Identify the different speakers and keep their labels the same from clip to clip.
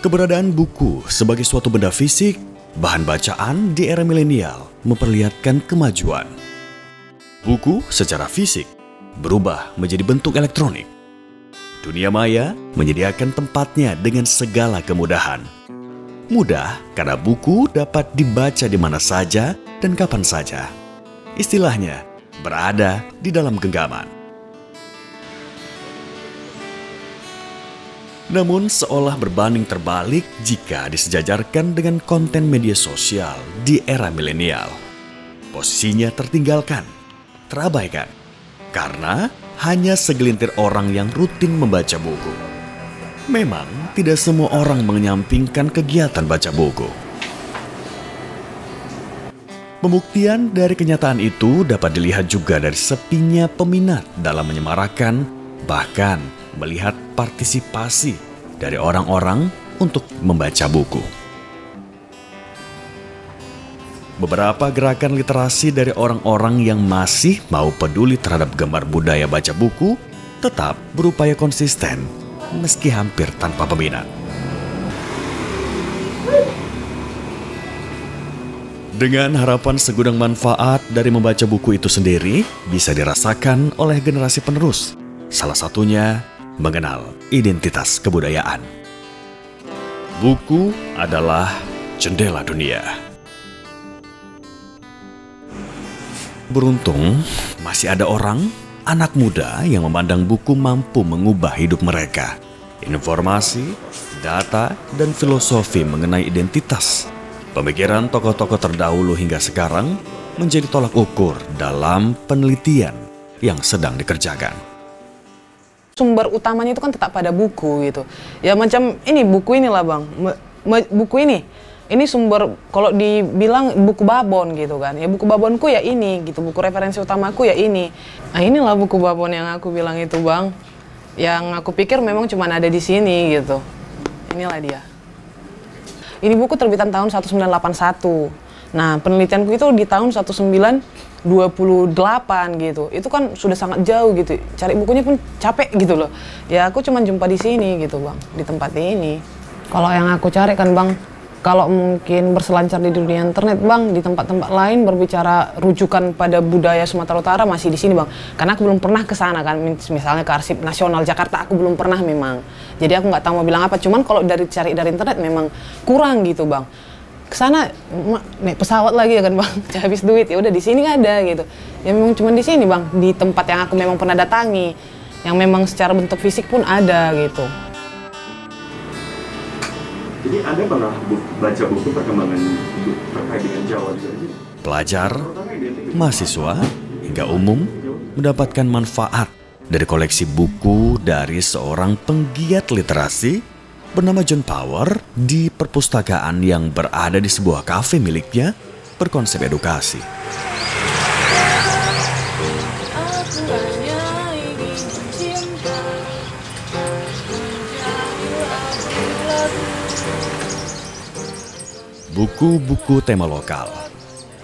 Speaker 1: Keberadaan buku sebagai suatu benda fisik, bahan bacaan di era milenial memperlihatkan kemajuan. Buku secara fisik berubah menjadi bentuk elektronik. Dunia maya menyediakan tempatnya dengan segala kemudahan. Mudah karena buku dapat dibaca di mana saja dan kapan saja. Istilahnya, berada di dalam genggaman. Namun seolah berbanding terbalik jika disejajarkan dengan konten media sosial di era milenial. Posisinya tertinggalkan, terabaikan, karena hanya segelintir orang yang rutin membaca buku. Memang tidak semua orang menyampingkan kegiatan baca buku. Pembuktian dari kenyataan itu dapat dilihat juga dari sepinya peminat dalam menyemarakan, bahkan melihat partisipasi dari orang-orang untuk membaca buku. Beberapa gerakan literasi dari orang-orang yang masih mau peduli terhadap gemar budaya baca buku tetap berupaya konsisten meski hampir tanpa peminat. Dengan harapan segudang manfaat dari membaca buku itu sendiri bisa dirasakan oleh generasi penerus. Salah satunya mengenal identitas kebudayaan. Buku adalah jendela dunia. Beruntung masih ada orang, anak muda yang memandang buku mampu mengubah hidup mereka. Informasi, data, dan filosofi mengenai identitas, pemikiran tokoh-tokoh terdahulu hingga sekarang menjadi tolak ukur dalam penelitian yang sedang dikerjakan.
Speaker 2: Sumber utamanya itu kan tetap pada buku gitu. Ya macam ini buku inilah bang, buku ini sumber kalau dibilang buku babon gitu kan. Ya buku babonku ya ini gitu, buku referensi utamaku ya ini. Nah inilah buku babon yang aku bilang itu bang, yang aku pikir memang cuma ada di sini gitu. Inilah dia. Ini buku terbitan tahun 1981. Nah penelitianku itu di tahun 1928 gitu. Itu kan sudah sangat jauh gitu. Cari bukunya pun capek gitu loh. Ya aku cuma jumpa di sini gitu bang, di tempat ini. Kalau yang aku cari kan bang, kalau mungkin berselancar di dunia internet bang, di tempat-tempat lain berbicara rujukan pada budaya Sumatera Utara masih di sini bang. Karena aku belum pernah ke sana kan, misalnya ke Arsip Nasional Jakarta aku belum pernah memang. Jadi aku nggak tahu mau bilang apa. Cuman kalau cari dari internet memang kurang gitu bang. Kesana naik pesawat lagi ya kan bang, habis duit ya udah di sini nggak ada gitu. Ya memang cuma di sini bang, di tempat yang aku memang pernah datangi, yang memang secara bentuk fisik pun ada gitu.
Speaker 3: Jadi Anda pernah baca buku perkembangan hidup terkait dengan Jawa juga?
Speaker 1: Pelajar, mahasiswa, hingga umum mendapatkan manfaat dari koleksi buku dari seorang penggiat literasi bernama John Power di perpustakaan yang berada di sebuah kafe miliknya berkonsep edukasi. Buku-buku tema lokal,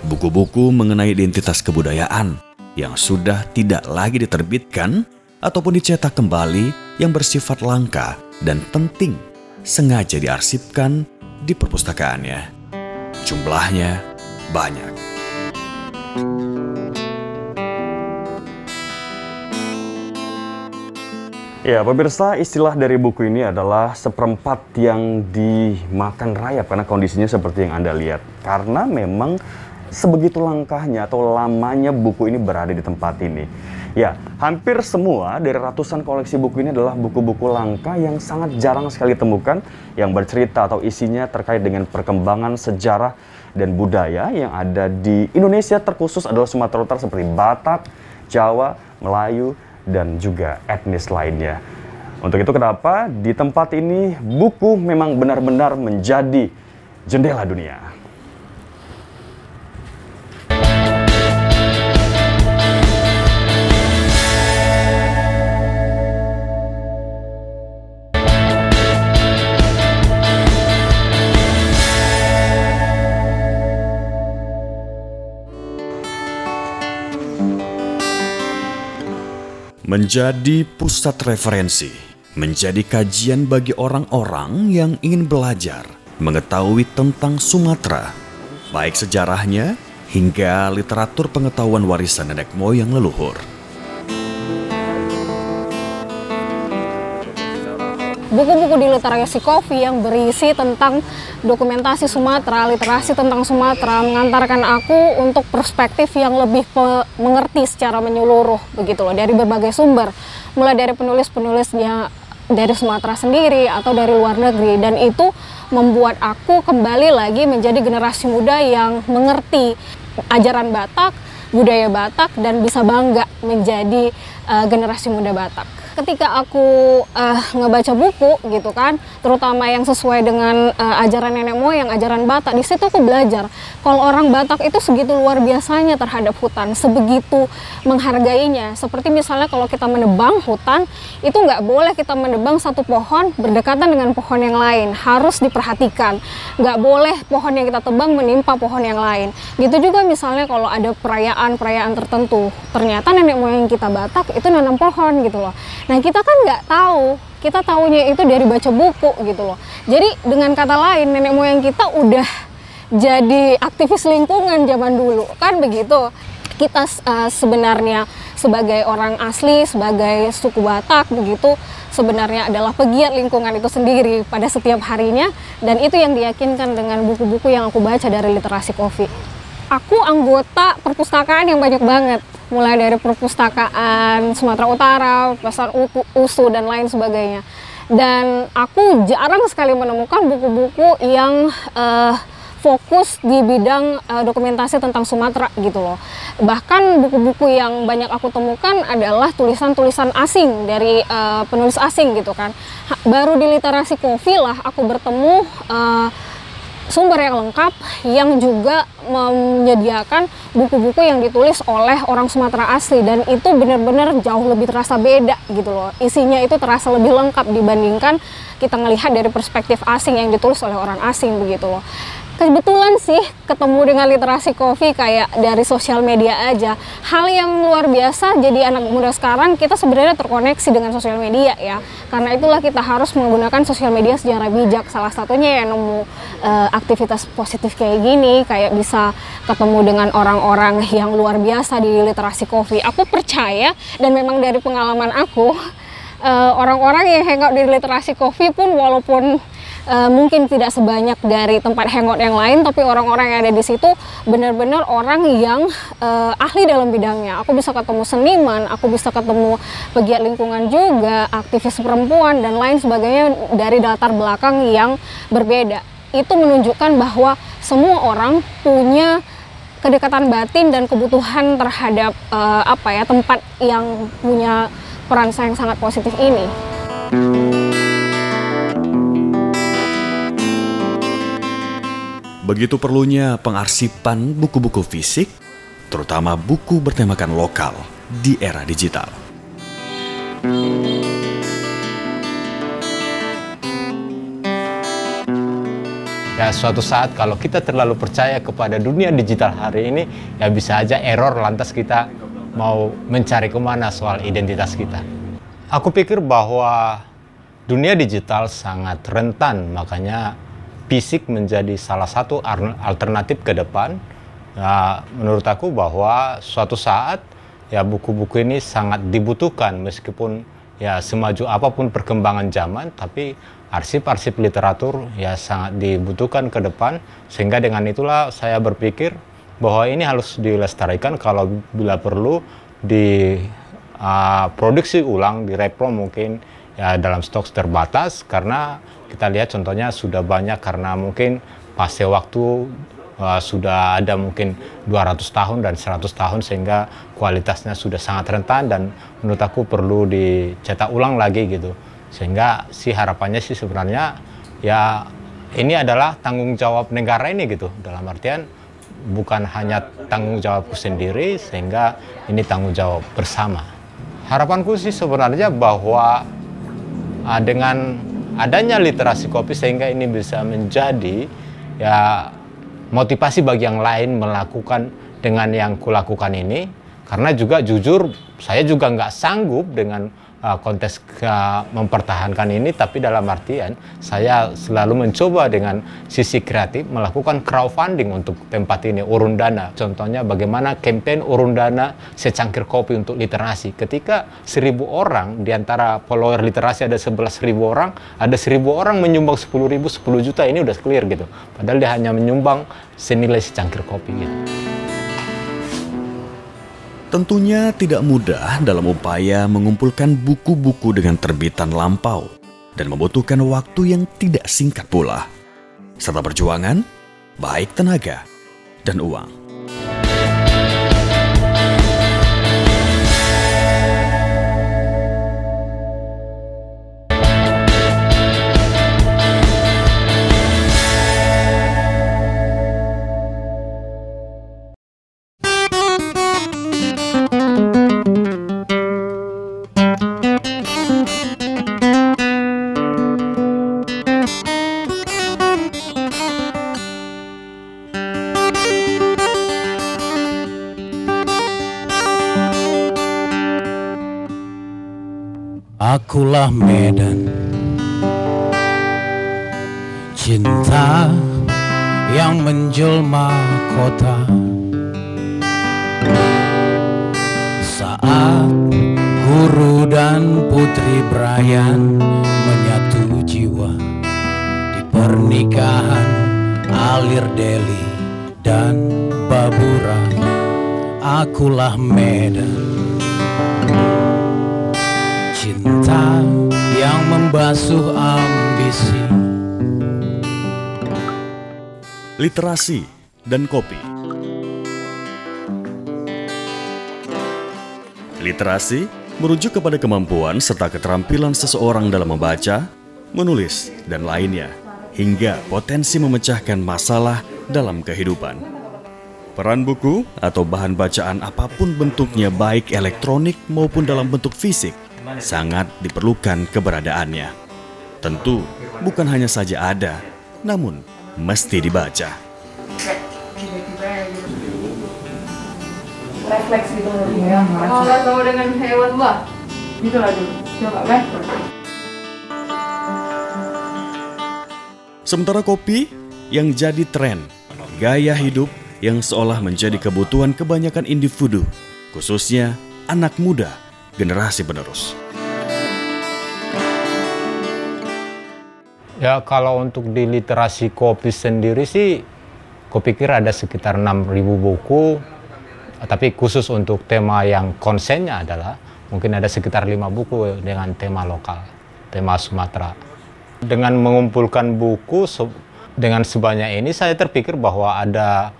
Speaker 1: buku-buku mengenai identitas kebudayaan yang sudah tidak lagi diterbitkan ataupun dicetak kembali yang bersifat langka dan penting sengaja diarsipkan di perpustakaannya. Jumlahnya banyak.
Speaker 3: Ya, pemirsa, istilah dari buku ini adalah seperempat yang dimakan rayap karena kondisinya seperti yang Anda lihat. Karena memang sebegitu langkahnya atau lamanya buku ini berada di tempat ini. Ya, hampir semua dari ratusan koleksi buku ini adalah buku-buku langka yang sangat jarang sekali ditemukan yang bercerita atau isinya terkait dengan perkembangan sejarah dan budaya yang ada di Indonesia, terkhusus adalah Sumatera Utara seperti Batak, Jawa, Melayu, dan juga etnis lainnya. Untuk itu kenapa di tempat ini buku memang benar-benar menjadi jendela dunia.
Speaker 1: Menjadi pusat referensi menjadi kajian bagi orang-orang yang ingin belajar, mengetahui tentang Sumatera, baik sejarahnya hingga literatur pengetahuan warisan nenek moyang leluhur.
Speaker 4: Buku-buku di literasi kopi yang berisi tentang dokumentasi Sumatera, literasi tentang Sumatera, mengantarkan aku untuk perspektif yang lebih mengerti secara menyeluruh, begitu loh, dari berbagai sumber, mulai dari penulis-penulisnya dari Sumatera sendiri atau dari luar negeri, dan itu membuat aku kembali lagi menjadi generasi muda yang mengerti ajaran Batak, budaya Batak, dan bisa bangga menjadi generasi muda Batak. Ketika aku ngebaca buku gitu kan, terutama yang sesuai dengan ajaran nenek moyang, ajaran Batak, di situ aku belajar kalau orang Batak itu segitu luar biasanya terhadap hutan, sebegitu menghargainya. Seperti misalnya kalau kita menebang hutan, itu nggak boleh kita menebang satu pohon berdekatan dengan pohon yang lain, harus diperhatikan. Nggak boleh pohon yang kita tebang menimpa pohon yang lain. Gitu juga misalnya kalau ada perayaan tertentu, ternyata nenek moyang kita Batak itu nanam pohon gitu loh. Nah kita kan nggak tahu, kita taunya itu dari baca buku gitu loh. Jadi dengan kata lain, nenek moyang kita udah jadi aktivis lingkungan zaman dulu, kan begitu. Kita sebenarnya sebagai orang asli, sebagai suku Batak begitu, sebenarnya adalah pegiat lingkungan itu sendiri pada setiap harinya, dan itu yang diyakinkan dengan buku-buku yang aku baca dari literasi kopi. Aku anggota perpustakaan yang banyak banget, mulai dari perpustakaan Sumatera Utara, Pasar USU, dan lain sebagainya. Dan aku jarang sekali menemukan buku-buku yang fokus di bidang dokumentasi tentang Sumatera gitu loh. Bahkan buku-buku yang banyak aku temukan adalah tulisan-tulisan asing dari penulis asing gitu kan. Baru di literasi kopi lah aku bertemu sumber yang lengkap yang juga menyediakan buku-buku yang ditulis oleh orang Sumatera asli, dan itu benar-benar jauh lebih terasa beda gitu loh. Isinya itu terasa lebih lengkap dibandingkan kita ngelihat dari perspektif asing yang ditulis oleh orang asing begitu loh. Kebetulan sih ketemu dengan literasi kopi kayak dari sosial media aja. Hal yang luar biasa, jadi anak muda sekarang kita sebenarnya terkoneksi dengan sosial media ya. Karena itulah kita harus menggunakan sosial media secara bijak. Salah satunya ya nemu aktivitas positif kayak gini, kayak bisa ketemu dengan orang-orang yang luar biasa di literasi kopi. Aku percaya, dan memang dari pengalaman aku, orang-orang yang hangout di literasi kopi pun walaupun mungkin tidak sebanyak dari tempat hangout yang lain, tapi orang-orang yang ada di situ benar-benar orang yang ahli dalam bidangnya. Aku bisa ketemu seniman, aku bisa ketemu pegiat lingkungan juga, aktivis perempuan, dan lain sebagainya dari latar belakang yang berbeda. Itu menunjukkan bahwa semua orang punya kedekatan batin dan kebutuhan terhadap tempat yang punya peran yang sangat positif ini.
Speaker 1: Begitu perlunya pengarsipan buku-buku fisik, terutama buku bertemakan lokal di era digital.
Speaker 5: Ya, suatu saat kalau kita terlalu percaya kepada dunia digital hari ini, ya bisa aja error, lantas kita mau mencari kemana soal identitas kita. Aku pikir bahwa dunia digital sangat rentan, makanya fisik menjadi salah satu alternatif ke depan. Nah, menurut aku bahwa suatu saat ya buku-buku ini sangat dibutuhkan, meskipun ya semaju apapun perkembangan zaman, tapi arsip-arsip literatur ya sangat dibutuhkan ke depan. Sehingga dengan itulah saya berpikir bahwa ini harus dilestarikan, kalau bila perlu diproduksi ulang, direprom mungkin ya dalam stok terbatas, karena kita lihat contohnya sudah banyak, karena mungkin fase waktu sudah ada mungkin 200 tahun dan 100 tahun, sehingga kualitasnya sudah sangat rentan, dan menurut aku perlu dicetak ulang lagi gitu. Sehingga harapannya sih sebenarnya ya ini adalah tanggung jawab negara ini gitu, dalam artian bukan hanya tanggung jawabku sendiri, sehingga ini tanggung jawab bersama. Harapanku sih sebenarnya bahwa dengan adanya literasi kopi, sehingga ini bisa menjadi ya motivasi bagi yang lain melakukan dengan yang kulakukan ini. Karena juga jujur saya juga nggak sanggup dengan konteks mempertahankan ini, tapi dalam artian saya selalu mencoba dengan sisi kreatif melakukan crowdfunding untuk tempat ini, urun dana. Contohnya bagaimana campaign urun dana secangkir kopi untuk literasi. Ketika 1.000 orang, di antara follower literasi ada 11.000 orang, ada 1.000 orang menyumbang 10.000, 10 juta, ini udah clear gitu. Padahal dia hanya menyumbang senilai secangkir kopi gitu.
Speaker 1: Tentunya tidak mudah dalam upaya mengumpulkan buku-buku dengan terbitan lampau dan membutuhkan waktu yang tidak singkat pula, serta perjuangan, baik tenaga dan uang.
Speaker 6: Akulah Medan, cinta yang menjelma kota. Saat guru dan putri Brian menyatu jiwa di pernikahan Alir Deli dan Babura. Akulah Medan, cinta yang membasuh ambisi.
Speaker 1: Literasi dan kopi. Literasi merujuk kepada kemampuan serta keterampilan seseorang dalam membaca, menulis, dan lainnya, hingga potensi memecahkan masalah dalam kehidupan. Peran buku atau bahan bacaan apapun bentuknya, baik elektronik maupun dalam bentuk fisik, sangat diperlukan keberadaannya. Tentu bukan hanya saja ada, namun mesti dibaca.
Speaker 7: Refleks gitu ya. Kalau nggak tahu dengan hewan lah, gitu lah dulu. Coba kan?
Speaker 1: Sementara kopi yang jadi tren, gaya hidup yang seolah menjadi kebutuhan kebanyakan individu, khususnya anak muda, generasi penerus.
Speaker 5: Ya, kalau untuk di literasi kopi sendiri sih, kupikir ada sekitar 6.000 buku, tapi khusus untuk tema yang konsennya adalah mungkin ada sekitar 5 buku dengan tema lokal, tema Sumatera. Dengan mengumpulkan buku dengan sebanyak ini, saya terpikir bahwa ada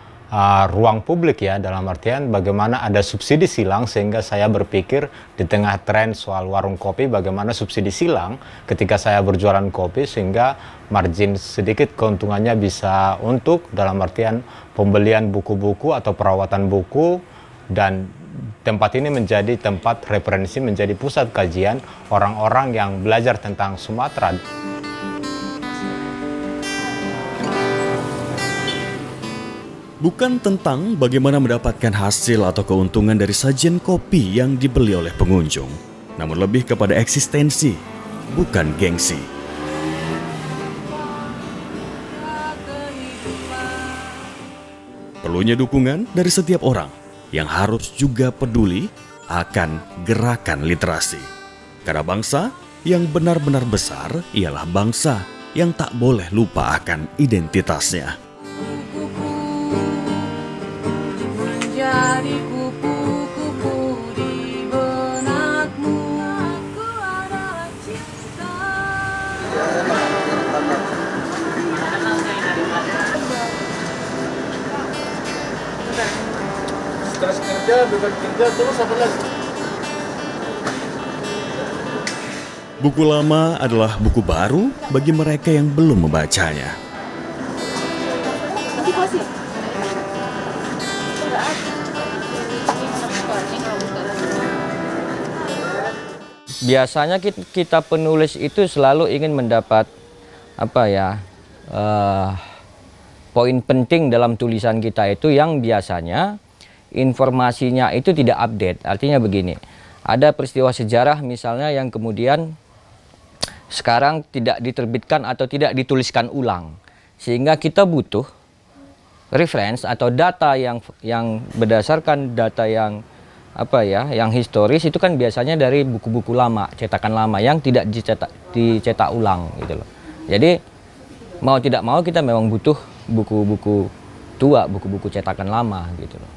Speaker 5: ruang publik ya, dalam artian bagaimana ada subsidi silang, sehingga saya berpikir di tengah tren soal warung kopi, bagaimana subsidi silang ketika saya berjualan kopi, sehingga margin sedikit keuntungannya bisa untuk dalam artian pembelian buku-buku atau perawatan buku, dan tempat ini menjadi tempat referensi, menjadi pusat kajian orang-orang yang belajar tentang Sumatera.
Speaker 1: Bukan tentang bagaimana mendapatkan hasil atau keuntungan dari sajian kopi yang dibeli oleh pengunjung, namun lebih kepada eksistensi, bukan gengsi. Perlunya dukungan dari setiap orang yang harus juga peduli akan gerakan literasi. Karena bangsa yang benar-benar besar ialah bangsa yang tak boleh lupa akan identitasnya.
Speaker 7: Jadi kupu-kupu di benakmu, aku adalah cinta.
Speaker 6: Stres kerja, beban kerja, terus apa lagi?
Speaker 1: Buku lama adalah buku baru bagi mereka yang belum membacanya.
Speaker 8: Biasanya kita penulis itu selalu ingin mendapat poin penting dalam tulisan kita itu yang biasanya informasinya itu tidak update. Artinya begini, ada peristiwa sejarah misalnya yang kemudian sekarang tidak diterbitkan atau tidak dituliskan ulang, sehingga kita butuh reference atau data yang berdasarkan data yang yang historis itu kan biasanya dari buku-buku lama, cetakan lama yang tidak dicetak ulang gitu loh. Jadi mau tidak mau kita memang butuh buku-buku tua, buku-buku cetakan lama gitu loh.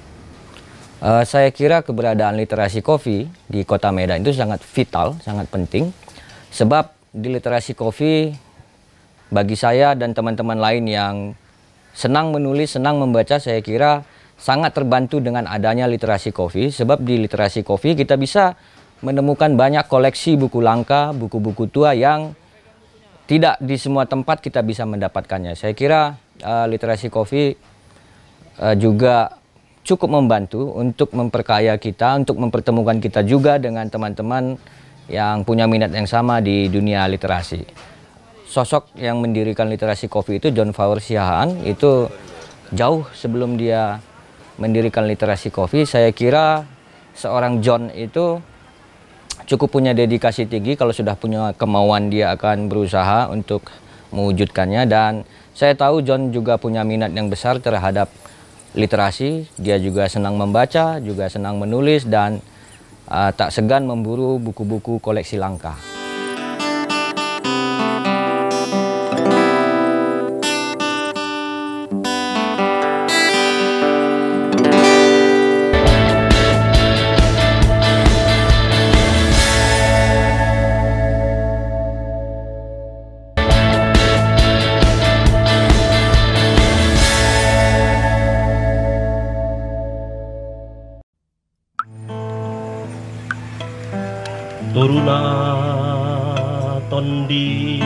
Speaker 8: Saya kira keberadaan literasi kopi di Kota Medan itu sangat vital, sangat penting. Sebab di literasi kopi, bagi saya dan teman-teman lain yang senang menulis, senang membaca, saya kira sangat terbantu dengan adanya literasi kopi. Sebab di literasi kopi kita bisa menemukan banyak koleksi buku langka, buku-buku tua yang tidak di semua tempat kita bisa mendapatkannya. Saya kira literasi kopi juga cukup membantu untuk memperkaya kita, untuk mempertemukan kita juga dengan teman-teman yang punya minat yang sama di dunia literasi. Sosok yang mendirikan literasi kopi itu John Fowler Siahaan, itu jauh sebelum dia mendirikan literasi kopi. Saya kira seorang John itu cukup punya dedikasi tinggi. Kalau sudah punya kemauan, dia akan berusaha untuk mewujudkannya. Dan saya tahu John juga punya minat yang besar terhadap literasi. Dia juga senang membaca, juga senang menulis, dan tak segan memburu buku-buku koleksi langka.
Speaker 9: Turuna tondi,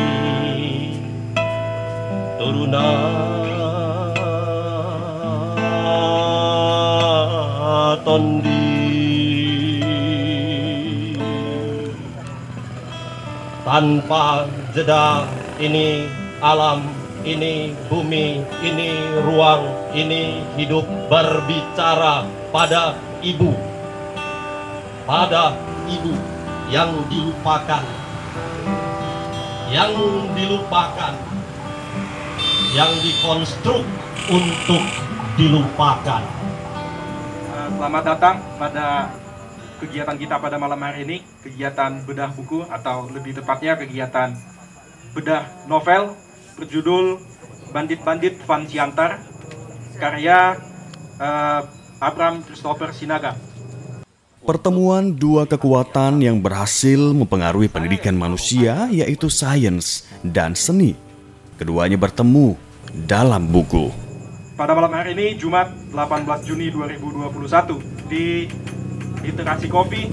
Speaker 9: turuna tondi, tanpa jeda ini alam, ini bumi, ini ruang, ini hidup berbicara pada ibu yang dilupakan, yang dikonstruk untuk dilupakan.
Speaker 10: Selamat datang pada kegiatan kita pada malam hari ini, kegiatan bedah buku atau lebih tepatnya kegiatan bedah novel berjudul Bandit-Bandit Van Siantar, karya Abram Christopher Sinaga.
Speaker 1: Pertemuan dua kekuatan yang berhasil mempengaruhi pendidikan manusia, yaitu sains dan seni. Keduanya bertemu dalam buku.
Speaker 10: Pada malam hari ini, Jumat 18 Juni 2021, di Literasi Kopi,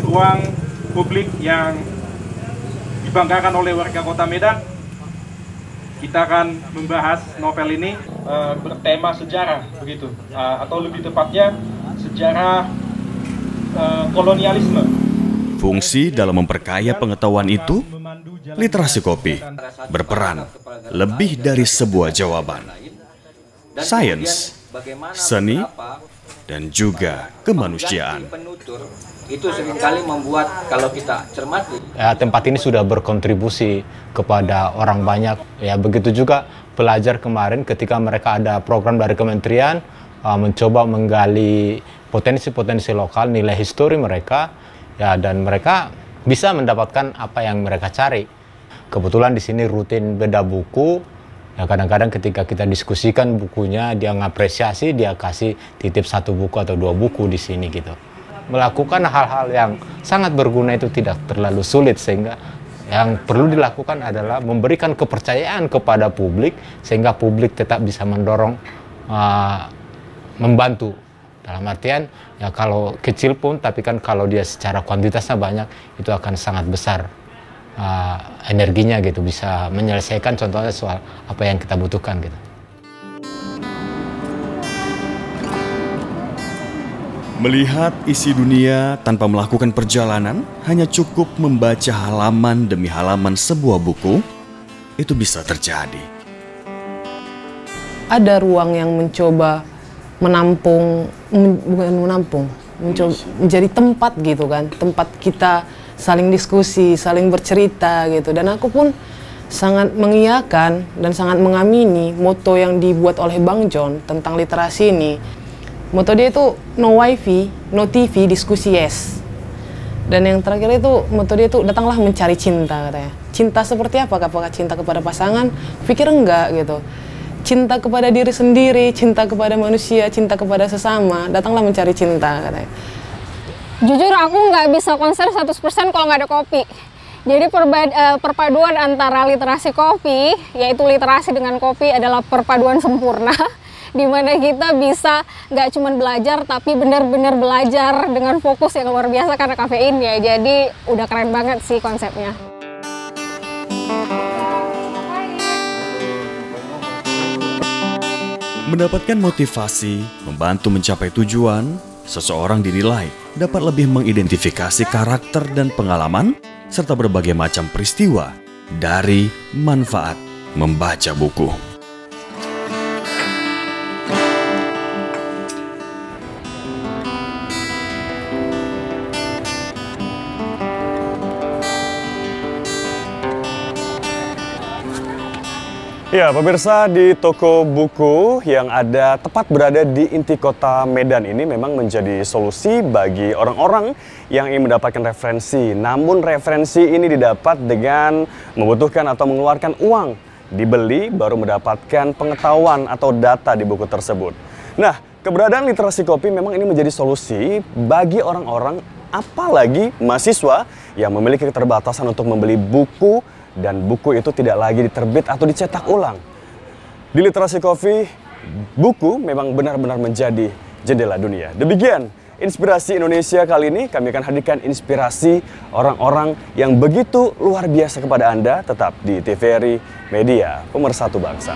Speaker 10: ruang publik yang dibanggakan oleh warga Kota Medan, kita akan membahas novel ini bertema sejarah, begitu, atau lebih tepatnya sejarah kolonialisme.
Speaker 1: Fungsi dalam memperkaya pengetahuan itu, literasi kopi berperan lebih dari sebuah jawaban. Sains, seni, dan juga kemanusiaan.
Speaker 8: Itu seringkali membuat, kalau kita cermati,
Speaker 5: tempat ini sudah berkontribusi kepada orang banyak. Ya, begitu juga pelajar kemarin ketika mereka ada program dari kementerian mencoba menggali potensi-potensi lokal, nilai histori mereka, ya, dan mereka bisa mendapatkan apa yang mereka cari. Kebetulan di sini rutin beda buku, ya, kadang-kadang ketika kita diskusikan bukunya, dia ngapresiasi, dia kasih titip satu buku atau dua buku di sini gitu. Melakukan hal-hal yang sangat berguna itu tidak terlalu sulit, sehingga yang perlu dilakukan adalah memberikan kepercayaan kepada publik, sehingga publik tetap bisa mendorong, membantu. Dalam artian, ya kalau kecil pun, tapi kan kalau dia secara kuantitasnya banyak, itu akan sangat besar energinya gitu, bisa menyelesaikan contohnya soal apa yang kita butuhkan gitu.
Speaker 1: Melihat isi dunia tanpa melakukan perjalanan, hanya cukup membaca halaman demi halaman sebuah buku, itu bisa terjadi.
Speaker 2: Ada ruang yang mencoba menampung, bukan menampung, menjadi tempat gitu kan, tempat kita saling diskusi, saling bercerita gitu. Dan aku pun sangat mengiyakan dan sangat mengamini moto yang dibuat oleh Bang John tentang literasi ini. Moto dia itu no wifi, no TV, diskusi yes. Dan yang terakhir itu moto dia itu datanglah mencari cinta katanya. Cinta seperti apa? Apakah cinta kepada pasangan? Pikir enggak gitu. Cinta kepada diri sendiri, cinta kepada manusia, cinta kepada sesama. Datanglah mencari cinta katanya.
Speaker 4: Jujur aku nggak bisa konser 100% kalau nggak ada kopi. Jadi perpaduan antara literasi kopi, yaitu literasi dengan kopi adalah perpaduan sempurna. Di mana kita bisa nggak cuma belajar, tapi benar-benar belajar dengan fokus yang luar biasa karena kafein ya. Jadi udah keren banget sih konsepnya.
Speaker 1: Mendapatkan motivasi, membantu mencapai tujuan, seseorang dinilai dapat lebih mengidentifikasi karakter dan pengalaman serta berbagai macam peristiwa dari manfaat membaca buku.
Speaker 3: Ya, pemirsa, di toko buku yang ada tepat berada di inti kota Medan ini memang menjadi solusi bagi orang-orang yang ingin mendapatkan referensi. Namun referensi ini didapat dengan membutuhkan atau mengeluarkan uang. Dibeli baru mendapatkan pengetahuan atau data di buku tersebut. Nah, keberadaan literasi kopi memang ini menjadi solusi bagi orang-orang, apalagi mahasiswa yang memiliki keterbatasan untuk membeli buku, dan buku itu tidak lagi diterbit atau dicetak ulang. Di Literasi Coffee, buku memang benar-benar menjadi jendela dunia. Demikian Inspirasi Indonesia kali ini, kami akan hadirkan inspirasi orang-orang yang begitu luar biasa kepada Anda, tetap di TVRI Media, Pemersatu Bangsa.